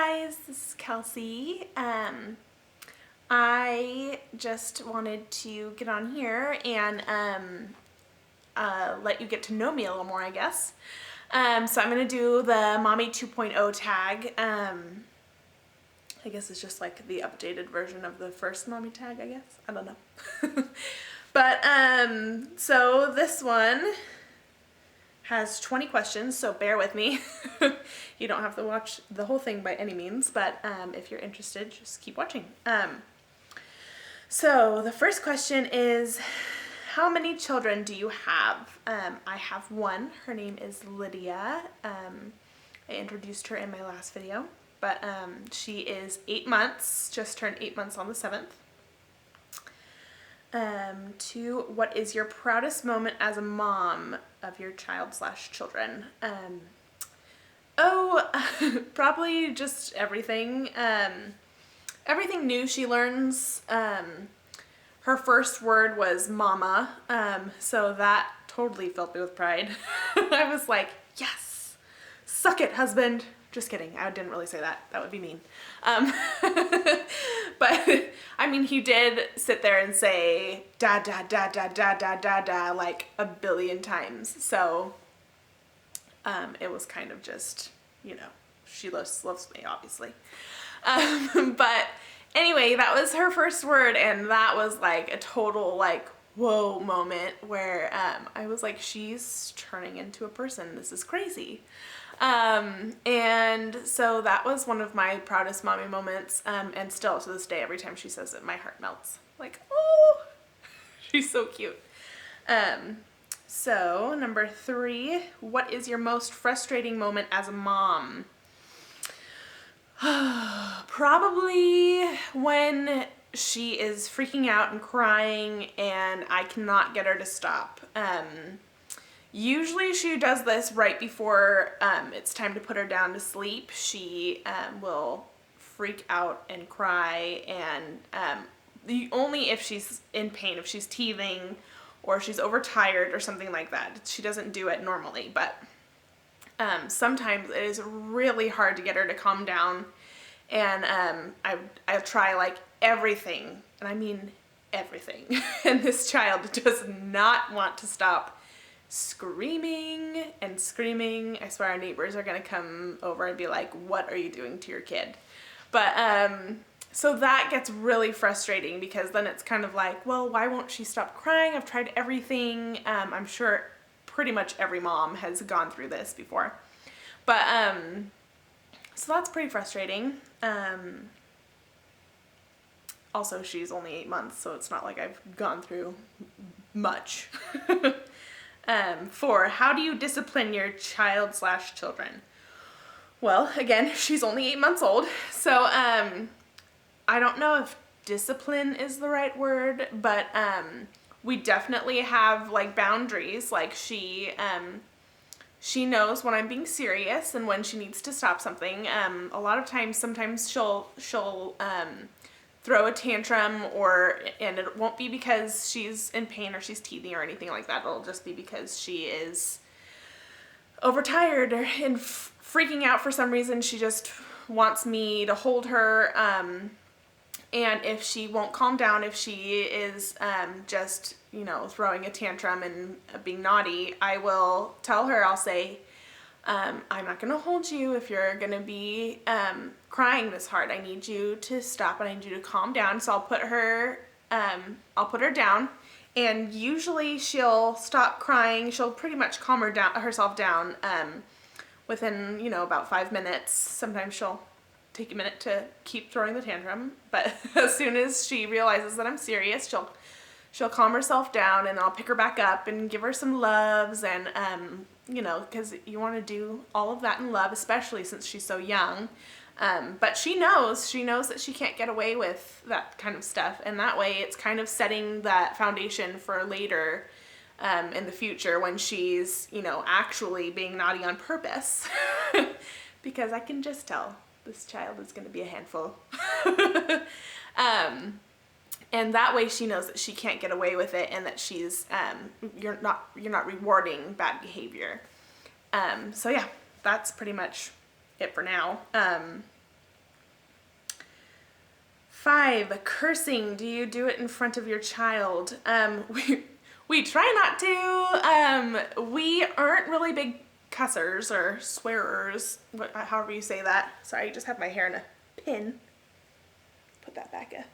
guys, this is Kelsey. I just wanted to get on here and let you get to know me a little more, I guess. So I'm going to do the Mommy 2.0 tag. I guess it's just like the updated version of the first Mommy tag, I guess. I don't know. But so this one has 20 questions, so bear with me. You don't have to watch the whole thing by any means, but if you're interested, just keep watching. So the first question is, how many children do you have? I have one. Her name is Lydia. I introduced her in my last video, but she is 8 months, just turned 8 months on the 7th. 2, what is your proudest moment as a mom of your child/children? Probably just everything. Everything new she learns. Her first word was mama, so that totally filled me with pride. I was like, yes, suck it, husband. Just kidding, I didn't really say that. That would be mean. But, I mean, he did sit there and say, da, da, da, da, da, da, da, da, like a billion times. So, it was kind of just, you know, she loves me, obviously. But anyway, that was her first word, and that was like a total, like, whoa moment where I was like, she's turning into a person. This is crazy. And so that was one of my proudest mommy moments, and still to this day, every time she says it, my heart melts. Like, oh, she's so cute. So number 3, what is your most frustrating moment as a mom? Probably when she is freaking out and crying and I cannot get her to stop. Usually she does this right before it's time to put her down to sleep. She will freak out and cry, and only if she's in pain, if she's teething or she's overtired or something like that. She doesn't do it normally, but sometimes it is really hard to get her to calm down, and I try like everything, and I mean everything, and this child does not want to stop screaming and screaming. I swear our neighbors are gonna come over and be like, what are you doing to your kid? But so that gets really frustrating, because then it's kind of like, well, why won't she stop crying? I've tried everything. I'm sure pretty much every mom has gone through this before. But so that's pretty frustrating. Also, she's only 8 months, so it's not like I've gone through much. 4, how do you discipline your child/children? Well, again, she's only 8 months old, so I don't know if discipline is the right word, but we definitely have like boundaries. Like she knows when I'm being serious and when she needs to stop something. A lot of times, sometimes she'll throw a tantrum, and it won't be because she's in pain or she's teething or anything like that. It'll just be because she is overtired and freaking out for some reason. She just wants me to hold her. And if she won't calm down, if she is just, you know, throwing a tantrum and being naughty, I will tell her, I'll say, I'm not going to hold you if you're going to be crying this hard. I need you to stop, and I need you to calm down. So I'll put her down, and usually she'll stop crying. She'll pretty much calm herself down within, you know, about 5 minutes. Sometimes she'll take a minute to keep throwing the tantrum, but as soon as she realizes that I'm serious, she'll calm herself down, and I'll pick her back up and give her some loves, and you know, because you want to do all of that in love, especially since she's so young. But she knows that she can't get away with that kind of stuff, and that way it's kind of setting that foundation for later in the future when she's, you know, actually being naughty on purpose. Because I can just tell this child is going to be a handful. And that way she knows that she can't get away with it, and that she's you're not rewarding bad behavior. So yeah, that's pretty much it for now. 5, cursing. Do you do it in front of your child? We try not to. We aren't really big cussers or swearers, however you say that. Sorry, I just have my hair in a pin. Put that back in.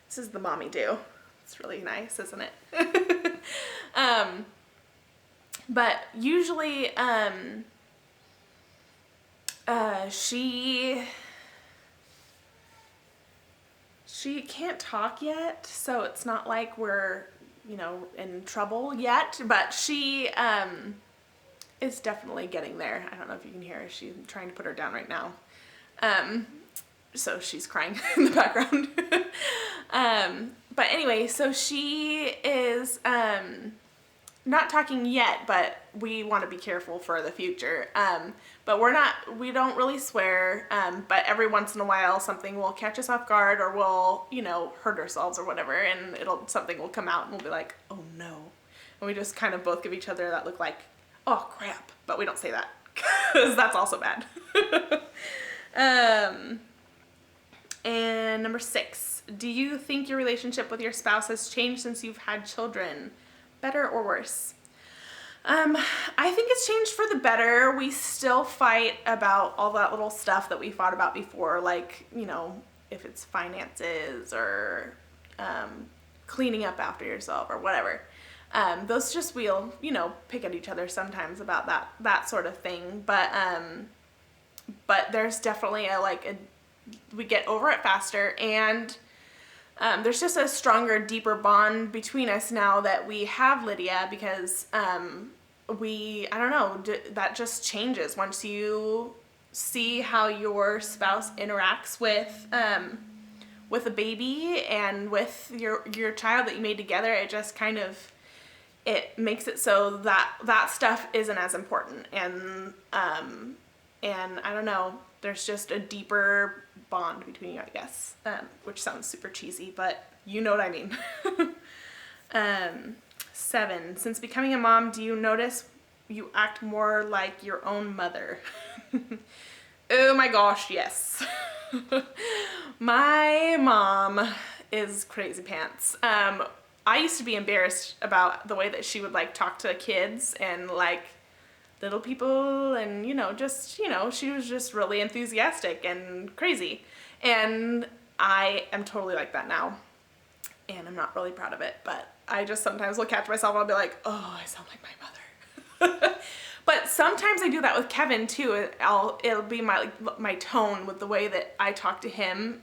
This is the mommy do. It's really nice, isn't it? But usually, she can't talk yet, so it's not like we're, in trouble yet, but she, is definitely getting there. I don't know if you can hear her. She's trying to put her down right now. So she's crying in the background. But anyway, so she is, not talking yet, but we want to be careful for the future. But we don't really swear, but every once in a while something will catch us off guard, or we'll, hurt ourselves or whatever, and something will come out and we'll be like, oh no. And we just kind of both give each other that look like, oh crap, but we don't say that because that's also bad. And number 6, do you think your relationship with your spouse has changed since you've had children? Better or worse? I think it's changed for the better. We still fight about all that little stuff that we fought about before, like, if it's finances or cleaning up after yourself or whatever. Those just, we'll, pick at each other sometimes about that sort of thing. But there's definitely we get over it faster, and there's just a stronger, deeper bond between us now that we have Lydia, because I don't know, that just changes once you see how your spouse interacts with a baby and with your child that you made together. It just kind of, it makes it so that stuff isn't as important, and I don't know, there's just a deeper bond between you, I guess, which sounds super cheesy, but you know what I mean. 7, since becoming a mom, do you notice you act more like your own mother? Oh my gosh, yes. My mom is crazy pants. I used to be embarrassed about the way that she would talk to kids and little people, and she was just really enthusiastic and crazy, and I am totally like that now, and I'm not really proud of it, but I just sometimes will catch myself and I'll be like, oh, I sound like my mother. But sometimes I do that with Kevin too. It'll be my tone with the way that I talk to him,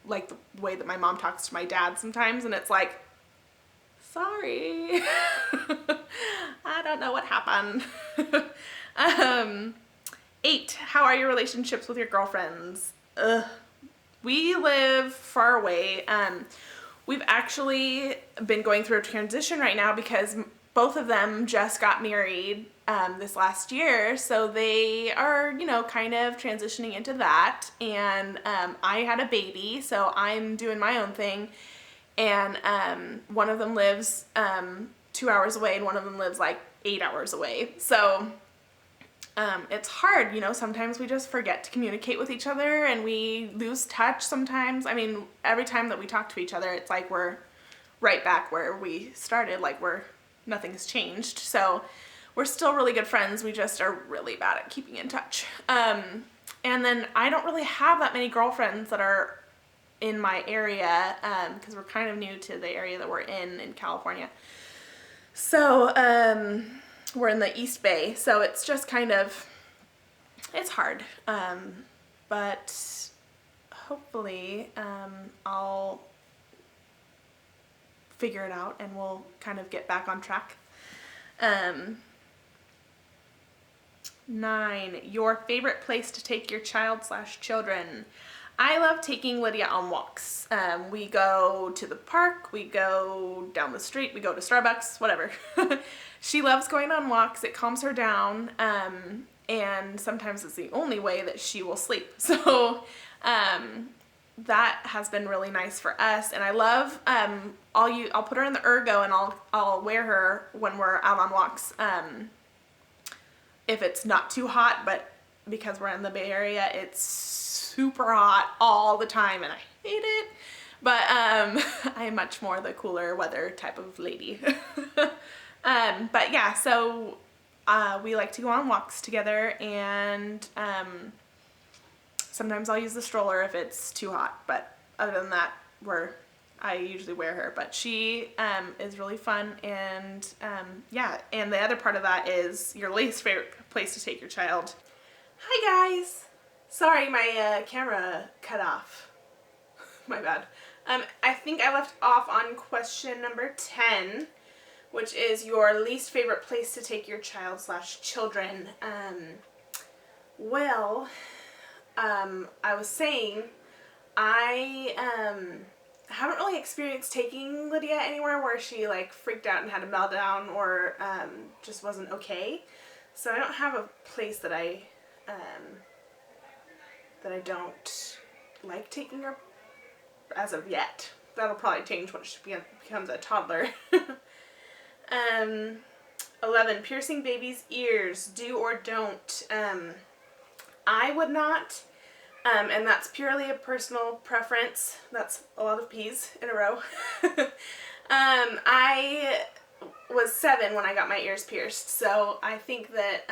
like the way that my mom talks to my dad sometimes, and it's like, sorry. I don't know what happened. 8, how are your relationships with your girlfriends? We live far away. We've actually been going through a transition right now because both of them just got married this last year, so they are, kind of transitioning into that, and I had a baby, so I'm doing my own thing. And one of them lives 2 hours away, and one of them lives 8 hours away. So it's hard, sometimes we just forget to communicate with each other, and we lose touch sometimes. I mean, every time that we talk to each other, it's like we're right back where we started, nothing's changed. So we're still really good friends. We just are really bad at keeping in touch. And then I don't really have that many girlfriends that are in my area, because we're kind of new to the area that we're in California. So we're in the East Bay, so it's just kind of, it's hard, but hopefully I'll figure it out and we'll kind of get back on track. 9, your favorite place to take your child/children. I love taking Lydia on walks. We go to the park, we go down the street, we go to Starbucks, whatever. She loves going on walks. It calms her down, and sometimes it's the only way that she will sleep. So that has been really nice for us, and I love, I'll put her in the ergo, and I'll wear her when we're out on walks, if it's not too hot, but because we're in the Bay Area, it's super hot all the time and I hate it. But I'm much more the cooler weather type of lady. But yeah, so we like to go on walks together, and sometimes I'll use the stroller if it's too hot, but other than that, I usually wear her. But she is really fun, and yeah, and the other part of that is your least favorite place to take your child. Hi guys! Sorry, my camera cut off. My bad. I think I left off on question number 10, which is your least favorite place to take your child / children. Well, I was saying I haven't really experienced taking Lydia anywhere where she like freaked out and had a meltdown or just wasn't okay. So I don't have a place that I don't like taking her as of yet. That'll probably change when she becomes a toddler. 11, piercing babies' ears, do or don't. I would not, and that's purely a personal preference. That's a lot of P's in a row. I was 7 when I got my ears pierced, so I think that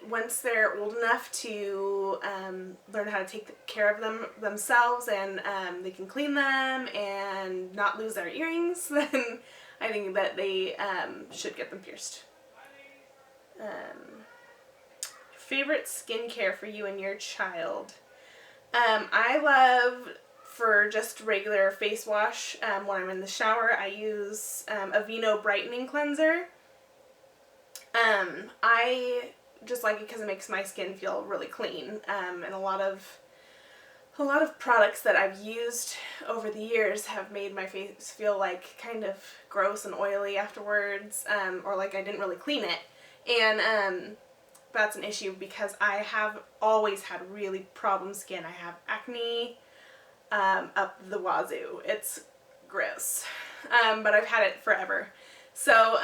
once they're old enough to learn how to take care of themselves and they can clean them and not lose their earrings, then I think that they should get them pierced. Favorite skincare for you and your child? I love, for just regular face wash, when I'm in the shower, I use Aveeno Brightening Cleanser. I just like it because it makes my skin feel really clean, and a lot of products that I've used over the years have made my face feel like kind of gross and oily afterwards, or like I didn't really clean it, and that's an issue because I have always had really problem skin. I have acne up the wazoo. It's gross, but I've had it forever. So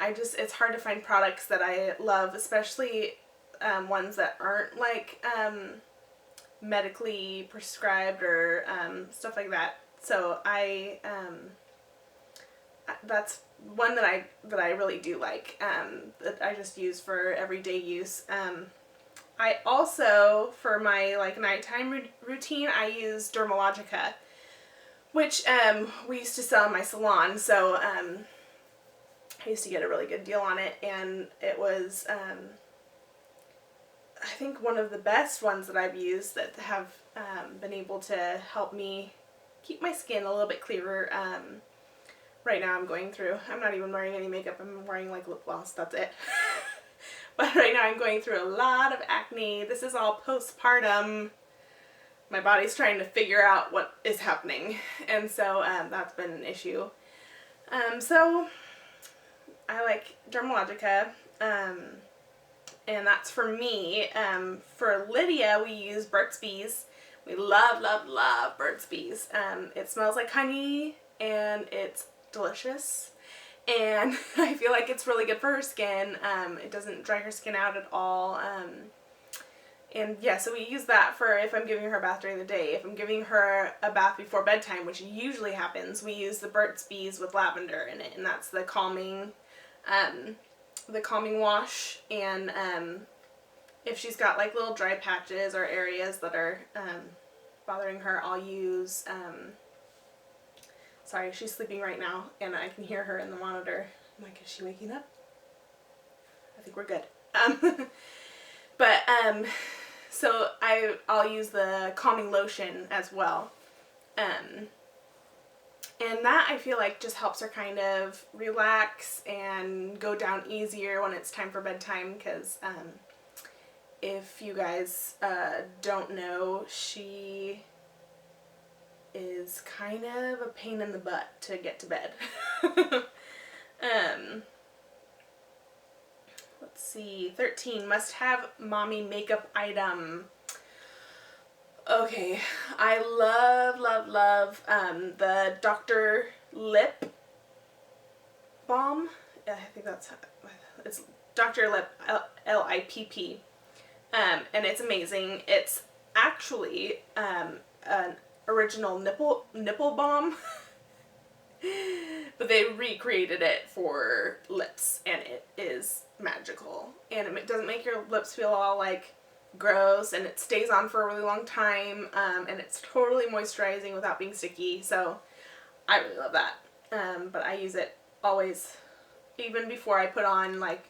it's hard to find products that I love, especially ones that aren't like medically prescribed or stuff like that. So that's one that I really do like, that I just use for everyday use. I also, for my like nighttime routine, I use Dermalogica, which we used to sell in my salon. So I used to get a really good deal on it, and it was I think one of the best ones that I've used that have been able to help me keep my skin a little bit clearer. Right now I'm not even wearing any makeup, I'm wearing like lip gloss, that's it. But right now I'm going through a lot of acne. This is all postpartum. My body's trying to figure out what is happening, and so that's been an issue. So I like Dermalogica, and that's for me. For Lydia, we use Burt's Bees. We love, love, love Burt's Bees. It smells like honey, and it's delicious, and I feel like it's really good for her skin. It doesn't dry her skin out at all, and yeah, so we use that for if I'm giving her a bath during the day. If I'm giving her a bath before bedtime, which usually happens, we use the Burt's Bees with lavender in it, and that's the calming wash. And if she's got like little dry patches or areas that are bothering her, I'll use sorry, she's sleeping right now and I can hear her in the monitor. I'm like, is she waking up? I think we're good. But so I'll use the calming lotion as well, and that I feel like just helps her kind of relax and go down easier when it's time for bedtime, because if you guys don't know, she is kind of a pain in the butt to get to bed. Let's see, 13, must have mommy makeup item. Okay, I love, love, love the Dr. Lip Balm. I think it's Dr. Lip, Lipp. and it's amazing. It's actually an original nipple balm, but they recreated it for lips, and it is magical. And it doesn't make your lips feel all like gross, and it stays on for a really long time, and it's totally moisturizing without being sticky. So I really love that. But I use it always, even before I put on like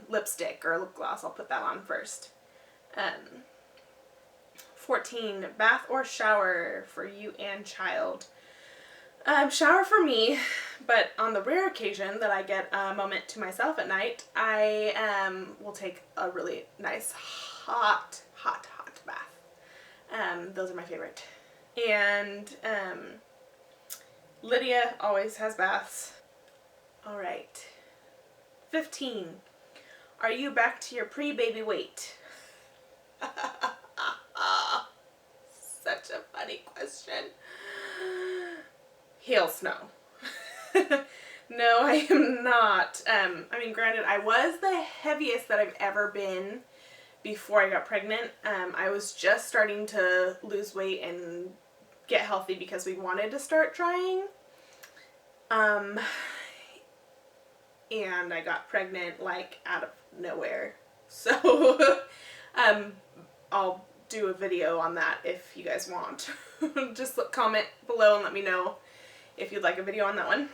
lipstick or lip gloss. I'll put that on first. 14, bath or shower for you and child. Shower for me, but on the rare occasion that I get a moment to myself at night, I will take a really nice hot bath. Those are my favorite. And Lydia always has baths. Alright. 15. Are you back to your pre-baby weight? Such a funny question. Hails no. No, I am not. I mean, granted, I was the heaviest that I've ever been before I got pregnant. I was just starting to lose weight and get healthy because we wanted to start trying. And I got pregnant like out of nowhere. So, I'll do a video on that if you guys want. Just comment below and let me know if you'd like a video on that one.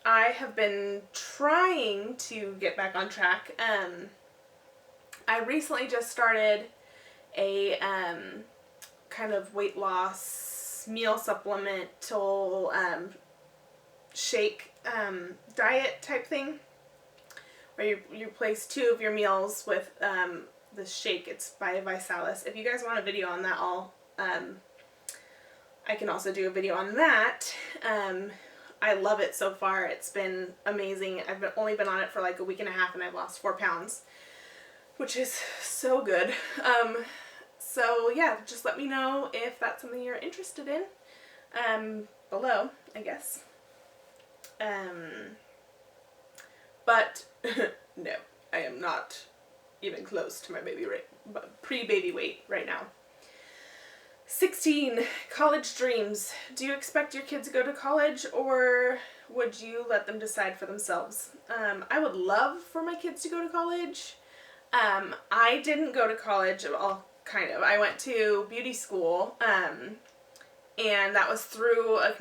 I have been trying to get back on track. I recently just started a kind of weight loss meal supplemental shake diet type thing, where you replace 2 of your meals with the shake. It's by Visalis. If you guys want a video on that, I can also do a video on that. I love it so far. It's been amazing. I've only been on it for like a week and a half, and I've lost 4 pounds, which is so good. So yeah, just let me know if that's something you're interested in below, I guess. But no, I am not even close to my pre-baby weight right now. 16, college dreams. Do you expect your kids to go to college, or would you let them decide for themselves? I would love for my kids to go to college. I didn't go to college at all, kind of. I went to beauty school, and that was through a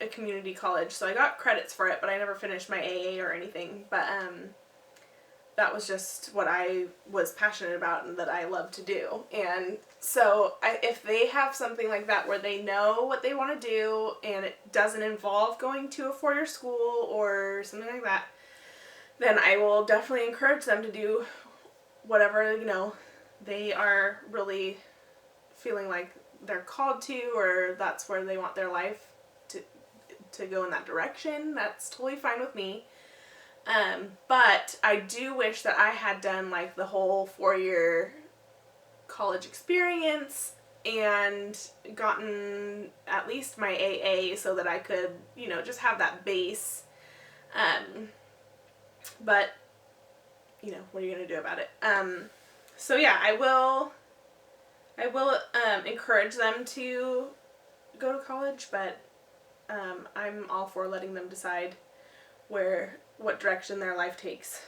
community college, so I got credits for it, but I never finished my AA or anything. But that was just what I was passionate about and that I love to do. And so if they have something like that where they know what they want to do and it doesn't involve going to a 4-year school or something like that, then I will definitely encourage them to do whatever, they are really feeling like they're called to, or that's where they want their life to go in that direction. That's totally fine with me. But I do wish that I had done like the whole 4-year college experience and gotten at least my AA so that I could, just have that base. But, what are you going to do about it? So yeah, I will encourage them to go to college, but I'm all for letting them decide what direction their life takes.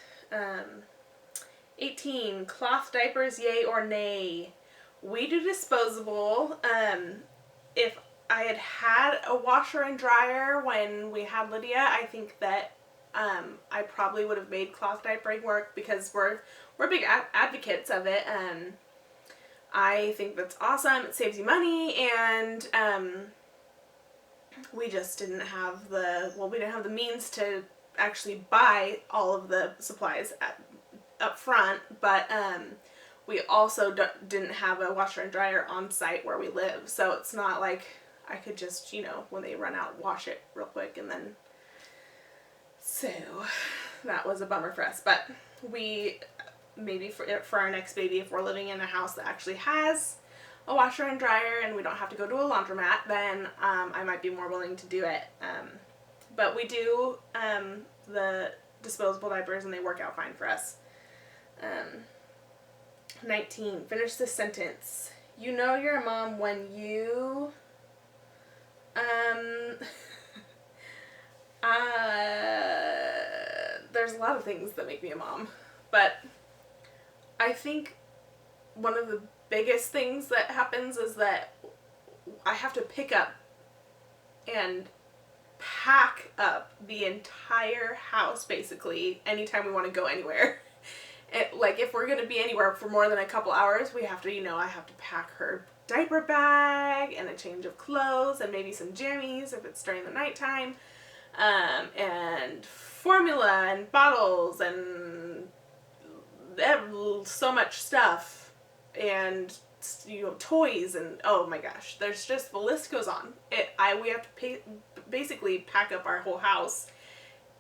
18, cloth diapers, yay or nay? We do disposable. If I had a washer and dryer when we had Lydia, I think that I probably would have made cloth diapering work, because we're big advocates of it. I think that's awesome. It saves you money, and we just didn't have the means to actually buy all of the supplies up front, but we also didn't have a washer and dryer on site where we live, so it's not like I could just, when they run out, wash it real quick, and then, so that was a bummer for us. But we, maybe for our next baby, if we're living in a house that actually has a washer and dryer and we don't have to go to a laundromat, then I might be more willing to do it. But we do the disposable diapers and they work out fine for us. 19. Finish this sentence. You know you're a mom when you... there's a lot of things that make me a mom, but I think one of the biggest things that happens is that I have to pick up and pack up the entire house, basically, anytime we want to go anywhere. Like, if we're going to be anywhere for more than a couple hours, we have to, I have to pack her diaper bag and a change of clothes and maybe some jammies if it's during the nighttime, and formula and bottles and so much stuff, and toys, and oh my gosh, there's just, the list goes on. We have to basically pack up our whole house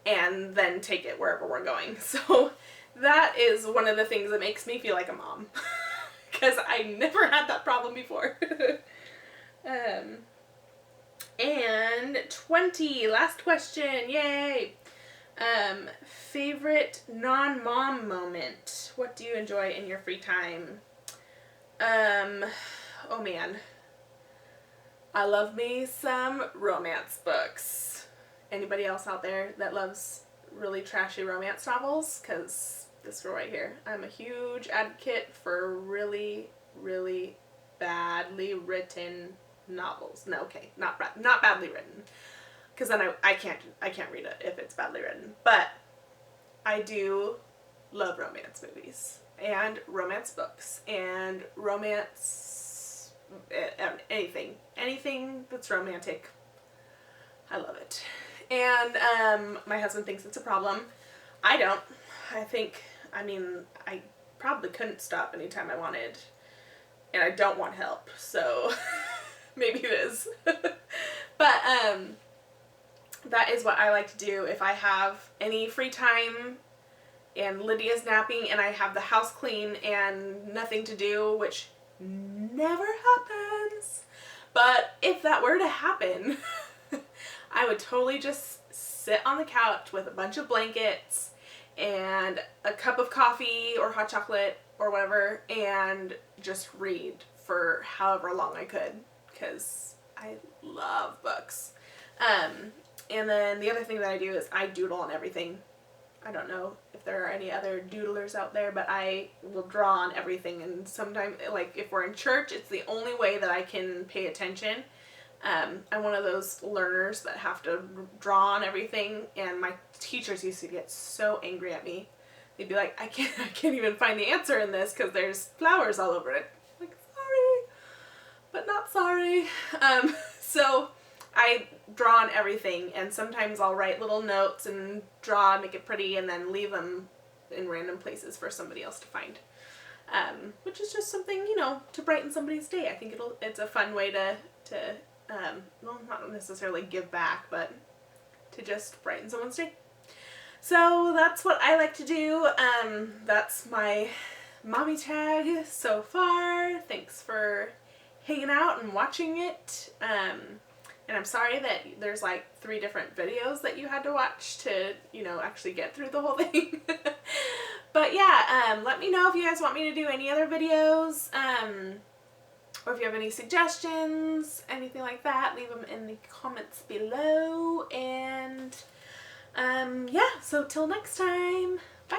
and then take it wherever we're going. So that is one of the things that makes me feel like a mom, because I never had that problem before. And 20, last question, yay! Favorite non-mom moment. What do you enjoy in your free time? Oh man. I love me some romance books. Anybody else out there that loves really trashy romance novels? Because this girl right here, I'm a huge advocate for really, really badly written novels. No, okay, not badly written, because then I can't read it if it's badly written. But I do love romance movies and romance books and romance, anything that's romantic. I love it. And my husband thinks it's a problem. I don't. I probably couldn't stop anytime I wanted, and I don't want help, so maybe it is. But that is what I like to do if I have any free time and Lydia's napping and I have the house clean and nothing to do, which never happens. But if that were to happen, I would totally just sit on the couch with a bunch of blankets and a cup of coffee or hot chocolate or whatever and just read for however long I could, because I love books. And then the other thing that I do is I doodle on everything. I don't know if there are any other doodlers out there, but I will draw on everything, and sometimes, like, if we're in church, it's the only way that I can pay attention. I'm one of those learners that have to draw on everything, and my teachers used to get so angry at me. They'd be like, I can't even find the answer in this because there's flowers all over it. I'm like, sorry, but not sorry. So I draw on everything, and sometimes I'll write little notes and draw, make it pretty, and then leave them in random places for somebody else to find. Which is just something, to brighten somebody's day. I think it's a fun way to well, not necessarily give back, but to just brighten someone's day. So that's what I like to do. That's my mommy tag so far. Thanks for hanging out and watching it. And I'm sorry that there's like 3 different videos that you had to watch to, actually get through the whole thing. But yeah, let me know if you guys want me to do any other videos, or if you have any suggestions, anything like that, leave them in the comments below. And yeah, so till next time, bye.